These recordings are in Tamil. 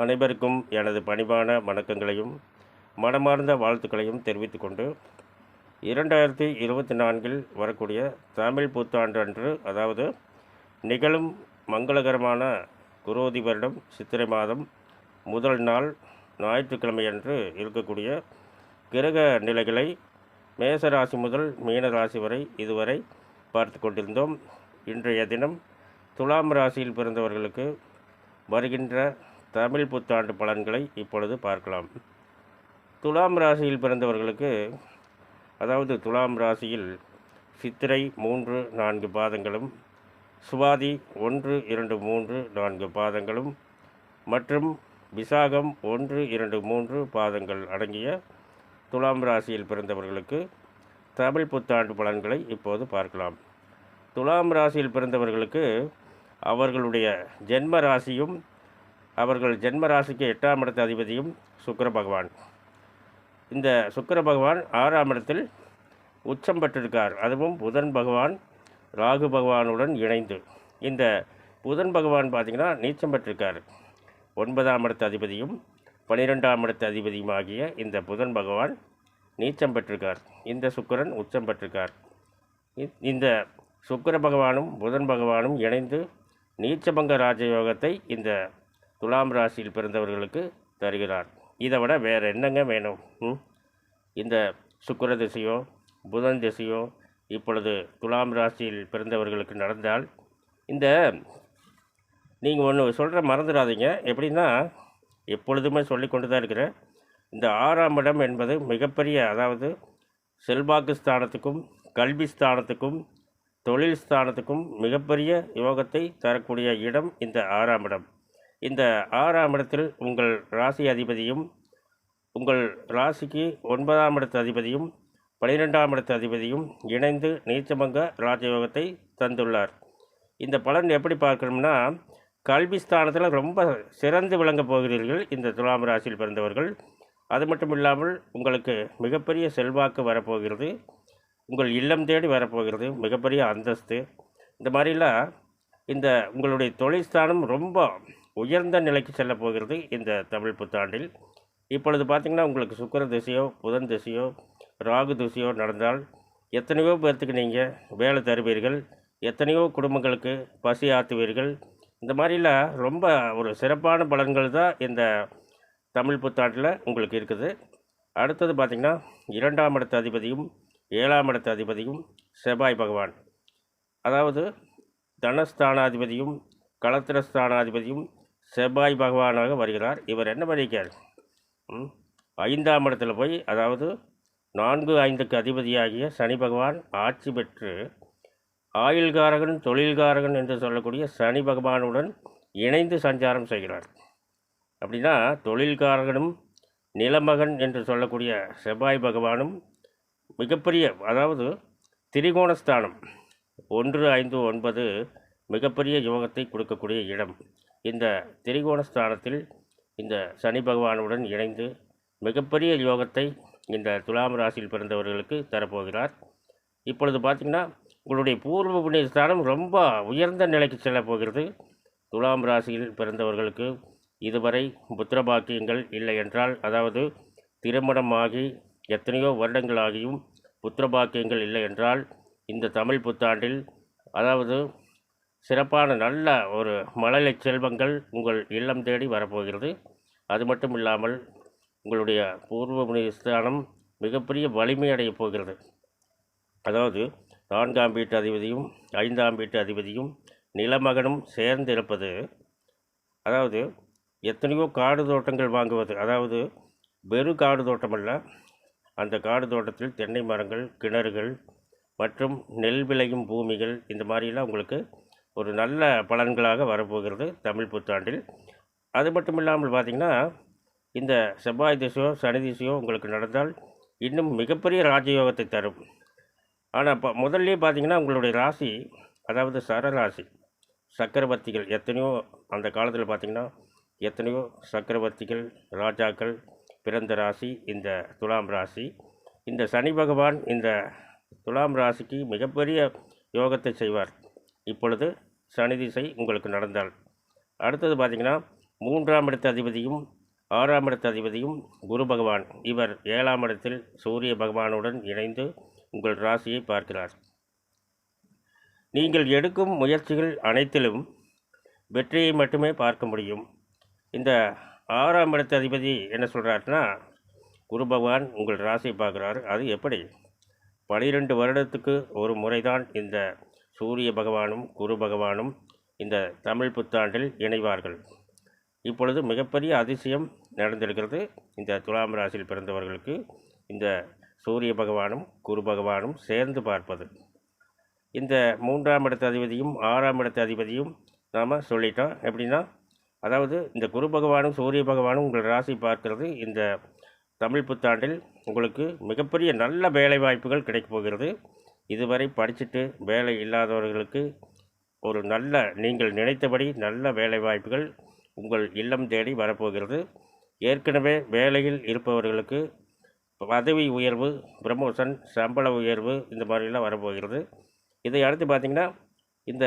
அனைவருக்கும் எனது பணிவான வணக்கங்களையும் மனமார்ந்த வாழ்த்துக்களையும் தெரிவித்துக் கொண்டு 2024 வரக்கூடிய தமிழ் புத்தாண்டு அன்று, அதாவது நிகழும் மங்களகரமான குரோதி வருடம் சித்திரை முதல் நாள் ஞாயிற்றுக்கிழமை அன்று இருக்கக்கூடிய கிரக நிலைகளை மேசராசி முதல் மீனராசி வரை இதுவரை பார்த்து கொண்டிருந்தோம். இன்றைய தினம் துலாம் ராசியில் பிறந்தவர்களுக்கு வருகின்ற தமிழ் புத்தாண்டு பலன்களை இப்பொழுது பார்க்கலாம். துலாம் ராசியில் பிறந்தவர்களுக்கு, அதாவது துலாம் ராசியில் சித்திரை 3, 4 பாதங்களும், சுவாதி 1, 2, 3, 4 பாதங்களும் மற்றும் விசாகம் 1, 2, 3 பாதங்கள் அடங்கிய துலாம் ராசியில் பிறந்தவர்களுக்கு தமிழ் புத்தாண்டு பலன்களை இப்போது பார்க்கலாம். துலாம் ராசியில் பிறந்தவர்களுக்கு அவர்களுடைய ஜென்ம ராசியும் அவர்கள் ஜென்ம ராசிக்கு 8ஆம் இடத்து அதிபதியும் சுக்கிர பகவான். இந்த சுக்கிர பகவான் 6ஆம் இடத்தில் உச்சம் பெற்றிருக்கார். அதுவும் புதன் பகவான் ராகு பகவானுடன் இணைந்து. இந்த புதன் பகவான் பார்த்திங்கன்னா நீச்சம் பெற்றிருக்கார். 9ஆம் இடத்து அதிபதியும் 12ஆம் இடத்து அதிபதியும் ஆகிய இந்த புதன் பகவான் நீச்சம் பெற்றிருக்கார். இந்த சுக்கிரன் உச்சம் பெற்றிருக்கார். இந்த சுக்கிர பகவானும் புதன் பகவானும் இணைந்து நீச்சபங்க ராஜயோகத்தை இந்த துலாம் ராசியில் பிறந்தவர்களுக்கு தருகிறார். இதை விட வேறு என்னங்க வேணும்? இந்த சுக்கிர திசையோ புதன் திசையோ இப்பொழுது துலாம் ராசியில் பிறந்தவர்களுக்கு நடந்தால், இந்த நீங்கள் ஒன்று சொல்கிற மறந்துடாதீங்க. எப்படின்னா, எப்பொழுதுமே சொல்லி கொண்டு தான் இருக்கிறேன். இந்த 6ஆம் இடம் என்பது மிகப்பெரிய, அதாவது செல்வாக்கு ஸ்தானத்துக்கும் கல்வி ஸ்தானத்துக்கும் தொழில் ஸ்தானத்துக்கும் மிகப்பெரிய யோகத்தை தரக்கூடிய இடம் இந்த 6ஆம் இடம். இந்த 6ஆம் இடத்தில் உங்கள் ராசி அதிபதியும் உங்கள் ராசிக்கு 9ஆம் இடத்து அதிபதியும் 12ஆம் இடத்து அதிபதியும் இணைந்து நீச்சபங்க ராஜயோகத்தை தந்துள்ளார். இந்த பலன் எப்படி பார்க்கணும்னா, கல்வி ஸ்தானத்தில் ரொம்ப சிறந்து விளங்கப் போகிறீர்கள் இந்த துலாம் ராசியில் பிறந்தவர்கள். அது மட்டும் இல்லாமல் உங்களுக்கு மிகப்பெரிய செல்வாக்கு வரப்போகிறது. உங்கள் இல்லம் தேடி வரப்போகிறது மிகப்பெரிய அந்தஸ்து. இந்த மாதிரிலாம் இந்த உங்களுடைய தொழில் ஸ்தானம் ரொம்ப உயர்ந்த நிலைக்கு செல்ல போகிறது இந்த தமிழ் புத்தாண்டில். இப்பொழுது பார்த்திங்கன்னா, உங்களுக்கு சுக்கிர திசையோ புதன் திசையோ ராகு திசையோ நடந்தால் எத்தனையோ பேர்த்துக்கு நீங்கள் வேலை தருவீர்கள், எத்தனையோ குடும்பங்களுக்கு பசி ஆற்றுவீர்கள். இந்த மாதிரிலாம் ரொம்ப ஒரு சிறப்பான பலன்கள் தான் இந்த தமிழ் புத்தாண்டில் உங்களுக்கு இருக்குது. அடுத்தது பார்த்திங்கன்னா, 2ஆம் இடத்து அதிபதியும் 7ஆம் இடத்து அதிபதியும் செவ்வாய் பகவான், அதாவது தனஸ்தானாதிபதியும் களத்திரஸ்தானாதிபதியும் செவ்வாய் பகவானாக வருகிறார். இவர் என்ன பண்ணிக்கார்? 5ஆம் இடத்துல போய், அதாவது 4, 5க்கு அதிபதியாகிய சனி பகவான் ஆட்சி பெற்று ஆயுள்காரகன் தொழில்காரகன் என்று சொல்லக்கூடிய சனி பகவானுடன் இணைந்து சஞ்சாரம் செய்கிறார். அப்படின்னா தொழில்காரகனும் நிலமகன் என்று சொல்லக்கூடிய செவ்வாய் பகவானும் மிகப்பெரிய, அதாவது திரிகோணஸ்தானம் 1, 5, 9 மிகப்பெரிய யோகத்தை கொடுக்கக்கூடிய இடம். இந்த திரிகோணஸ்தானத்தில் இந்த சனி பகவானுடன் இணைந்து மிகப்பெரிய யோகத்தை இந்த துலாம் ராசியில் பிறந்தவர்களுக்கு தரப்போகிறார். இப்பொழுது பார்த்திங்கன்னா, உங்களுடைய பூர்வ புண்ணிய ஸ்தானம் ரொம்ப உயர்ந்த நிலைக்கு செல்ல போகிறது. துலாம் ராசியில் பிறந்தவர்களுக்கு இதுவரை புத்திர பாக்கியங்கள் இல்லை என்றால், அதாவது திருமணமாகி எத்தனையோ வருடங்களாகியும் புத்திர பாக்கியங்கள் இல்லை என்றால், இந்த தமிழ் புத்தாண்டில், அதாவது சிறப்பான நல்ல ஒரு மழலை செல்வங்கள் உங்கள் இல்லம் தேடி வரப்போகிறது. அது மட்டும் இல்லாமல் உங்களுடைய பூர்வ புண்ணிய ஸ்தானம் மிகப்பெரிய வலிமையடைய போகிறது. அதாவது 4ஆம் வீட்டு அதிபதியும் 5ஆம் வீட்டு அதிபதியும் நிலமகனும் சேர்ந்து இருப்பது, அதாவது எத்தனையோ காடு தோட்டங்கள் வாங்குவது, அதாவது வெறு காடு தோட்டமல்ல, அந்த காடு தோட்டத்தில் தென்னை மரங்கள், கிணறுகள் மற்றும் நெல் விளையும் பூமிகள், இந்த மாதிரிலாம் உங்களுக்கு ஒரு நல்ல பலன்களாக வரப்போகிறது தமிழ் புத்தாண்டில். அது மட்டும் இல்லாமல் பார்த்திங்கன்னா, இந்த செவ்வாய் திசையோ சனி திசையோ உங்களுக்கு நடந்தால் இன்னும் மிகப்பெரிய ராஜயோகத்தை தரும். ஆனால் இப்போ முதல்லே பார்த்திங்கன்னா, உங்களுடைய ராசி, அதாவது சரராசி சக்கரவர்த்திகள் எத்தனையோ அந்த காலத்தில் பார்த்திங்கன்னா எத்தனையோ சக்கரவர்த்திகள் ராஜாக்கள் பிறந்த ராசி இந்த துலாம் ராசி. இந்த சனி பகவான் இந்த துலாம் ராசிக்கு மிகப்பெரிய யோகத்தை செய்வார் இப்பொழுது சனி திசை உங்களுக்கு நடந்தால். அடுத்தது பார்த்திங்கன்னா, மூன்றாம் இடத்து அதிபதியும் 6ஆம் இடத்து அதிபதியும் குரு பகவான். இவர் 7ஆம் இடத்தில் சூரிய பகவானுடன் இணைந்து உங்கள் ராசியை பார்க்கிறார். நீங்கள் எடுக்கும் முயற்சிகள் அனைத்திலும் வெற்றியை மட்டுமே பார்க்க முடியும். இந்த 6ஆம் இடத்து அதிபதி என்ன சொல்கிறாருன்னா, குரு பகவான் உங்கள் ராசியை பார்க்குறாரு. அது எப்படி? 12 வருடத்துக்கு ஒரு முறைதான் இந்த சூரிய பகவானும் குரு பகவானும் இந்த தமிழ் புத்தாண்டில் இணைவார்கள். இப்பொழுது மிகப்பெரிய அதிசயம் நடந்திருக்கிறது. இந்த துலாம் ராசியில் பிறந்தவர்களுக்கு இந்த சூரிய பகவானும் குரு பகவானும் சேர்ந்து பார்ப்பது. இந்த 3ஆம் இடத்து அதிபதியும் 6ஆம் இடத்து அதிபதியும் நாம் சொல்லிட்டோம். எப்படின்னா, அதாவது இந்த குரு பகவானும் சூரிய பகவானும் உங்கள் ராசி பார்க்கிறது. இந்த தமிழ் புத்தாண்டில் உங்களுக்கு மிகப்பெரிய நல்ல வேலை வாய்ப்புகள் கிடைக்கப் போகிறது. இதுவரை படிச்சுட்டு வேலை இல்லாதவர்களுக்கு ஒரு நல்ல, நீங்கள் நினைத்தபடி நல்ல வேலை வாய்ப்புகள் உங்கள் இல்லம் தேடி வரப்போகிறது. ஏற்கனவே வேலையில் இருப்பவர்களுக்கு பதவி உயர்வு, ப்ரமோஷன், சம்பள உயர்வு இந்த மாதிரிலாம் வரப்போகிறது. இதை அடுத்து பார்த்திங்கன்னா, இந்த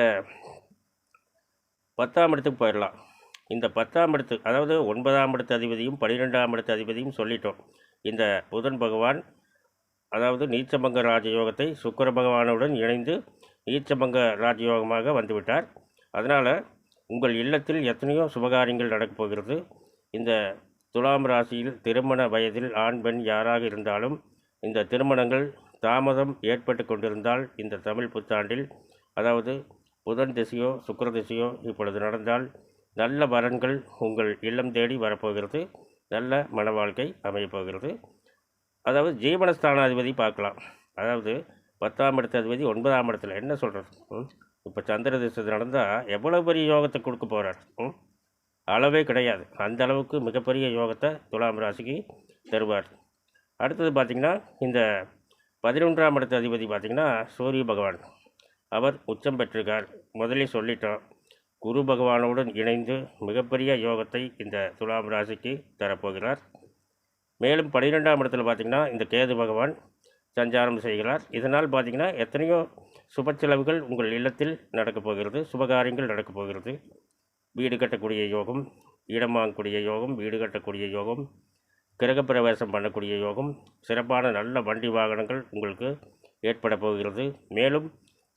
10ஆம் இடத்துக்கு போயிடலாம். இந்த 10ஆம் இடத்து, அதாவது 9ஆம் இடத்து அதிபதியும் 12ஆம் இடத்து அதிபதியும் சொல்லிட்டோம். இந்த புதன் பகவான் அதாவது நீச்சபங்க ராஜயோகத்தை சுக்கிர பகவானுடன் இணைந்து நீச்சபங்க ராஜயோகமாக வந்துவிட்டார். அதனால் உங்கள் இல்லத்தில் எத்தனையோ சுபகாரியங்கள் நடக்கப் போகிறது. இந்த துலாம் ராசியில் திருமண வயதில் ஆண் பெண் யாராக இருந்தாலும் இந்த திருமணங்கள் தாமதம் ஏற்பட்டு கொண்டிருந்தால் இந்த தமிழ் புத்தாண்டில், அதாவது புதன் திசையோ சுக்கிர திசையோ இப்பொழுது நடந்தால் நல்ல வரன்கள் உங்கள் இல்லம் தேடி வரப்போகிறது. நல்ல மன வாழ்க்கை அமையப்போகிறது. அதாவது ஜீவனஸ்தானாதிபதி பார்க்கலாம். அதாவது 10ஆம் இடத்து அதிபதி 9ஆம் இடத்துல என்ன சொல்கிறது? இப்போ சந்திர திசை நடந்தால் எவ்வளோ பெரிய யோகத்தை கொடுக்க போகிறார்? அளவே கிடையாது. அந்த அளவுக்கு மிகப்பெரிய யோகத்தை துலாம் ராசிக்கு தருவார். அடுத்தது பார்த்திங்கன்னா, இந்த 11ஆம் இடத்து அதிபதி பார்த்திங்கன்னா சூரிய பகவான். அவர் உச்சம் பெற்றிருக்கார். முதலே சொல்லிட்டோம். குரு பகவானுடன் இணைந்து மிகப்பெரிய யோகத்தை இந்த துலாம் ராசிக்கு தரப்போகிறார். மேலும் 12ஆம் இடத்துல பார்த்திங்கன்னா இந்த கேது பகவான் சஞ்சாரம் செய்கிறார். இதனால் பார்த்திங்கன்னா எத்தனையோ சுப செலவுகள் உங்கள் இல்லத்தில் நடக்கப் போகிறது. சுபகாரியங்கள் நடக்கப் போகிறது. வீடு கட்டக்கூடிய யோகம், இடம் வாங்கக்கூடிய யோகம், வீடு கட்டக்கூடிய யோகம், கிரகப்பிரவேசம் பண்ணக்கூடிய யோகம், சிறப்பான நல்ல வண்டி வாகனங்கள் உங்களுக்கு ஏற்பட போகிறது. மேலும்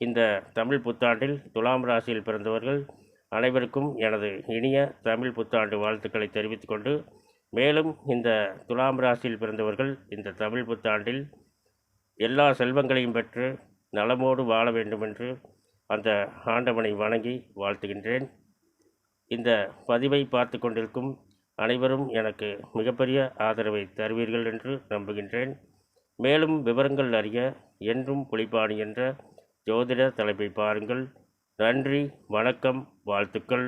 இந்த தமிழ் புத்தாண்டில் துலாம் ராசியில் பிறந்தவர்கள் அனைவருக்கும் எனது இனிய தமிழ் புத்தாண்டு வாழ்த்துக்களை தெரிவித்துக்கொண்டு, மேலும் இந்த துலாம் ராசியில் பிறந்தவர்கள் இந்த தமிழ் புத்தாண்டில் எல்லா செல்வங்களையும் பெற்று நலமோடு வாழ வேண்டுமென்று அந்த ஆண்டவனை வணங்கி வாழ்த்துகின்றேன். இந்த பதிவை பார்த்து கொண்டிருக்கும் அனைவரும் எனக்கு மிகப்பெரிய ஆதரவை தருவீர்கள் என்று நம்புகின்றேன். மேலும் விவரங்கள் அறிய என்றும் புலிப்பாணி என்ற ஜோதிட தலைப்பை பாருங்கள். நன்றி, வணக்கம், வாழ்த்துக்கள்.